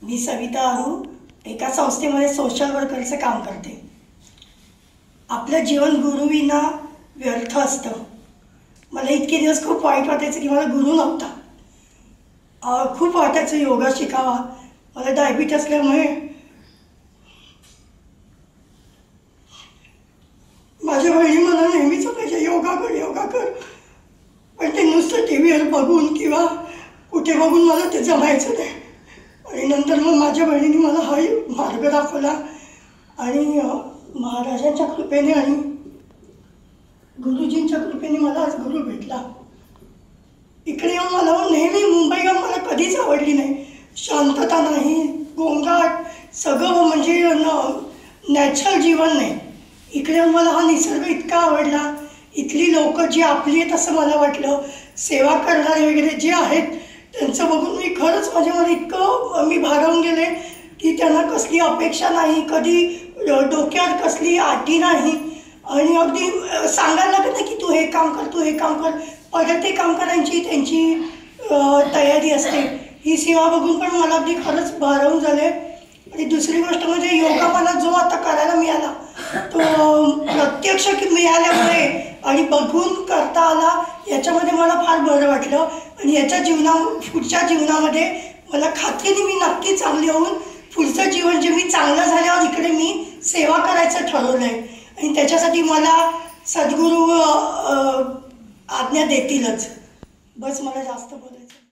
मी सविता अरू एका संस्थेमध्ये सोशल वर्करचं काम करते। आपलं जीवन गुरुविना व्यर्थ असतं। मला इतके दिवस खूप वाईट वाटायचं की मला गुरु नव्हता। खूप वाटायचं योगा शिकावा। मला डायबिटीज असल्यामुळे माझ्या बहिणी मला नेहमीच म्हणायच्या योगा कर, पण ते नुसतं टीव्हीवर बघून किंवा कुठे बघून मला ते जमायचं नाही। आणि नंतर मग माझ्या बहिणीने मला हा मार्ग दाखवला आणि महाराजांच्या कृपेने आणि गुरुजींच्या कृपेने मला आज गुरु भेटला। इकडे येऊन मला नेहमी मुंबई मला कधीच आवडली नाही। शांतता नाही, गोंगाट, सगळं म्हणजे नॅचरल जीवन नाही। इकडे येऊन मला हा निसर्ग इतका आवडला। इथली लोक जी आपली आहेत असं मला वाटलं। सेवा करणारे वगैरे जे आहेत त्यांचं बघून मी खरंच मला इतकं मी भारावून गेले की त्यांना कसली अपेक्षा नाही, कधी डोक्यावर कसली आटी नाही आणि अगदी सांगायला लागत नाही की तू हे काम कर, परत ते काम करायची त्यांची तयारी असते। ही सेवा बघून पण मला अगदी खरंच भारावून झाले। आणि दुसरी गोष्ट म्हणजे योगा मला जो आता करायला मिळाला तो प्रत्यक्ष मिळाल्यामुळे आणि बघून करता आला याच्यामध्ये मला फार बरं वाटलं। आणि याच्या पुढच्या जीवनामध्ये मला खात्रीने मी नक्की चांगली होऊन पुढचं जीवन जे मी चांगलं झाल्यावर इकडे मी सेवा करायचं ठरवलं आहे। आणि त्याच्यासाठी मला सद्गुरू आज्ञा देतीलच। बस मला जास्त बोलायचं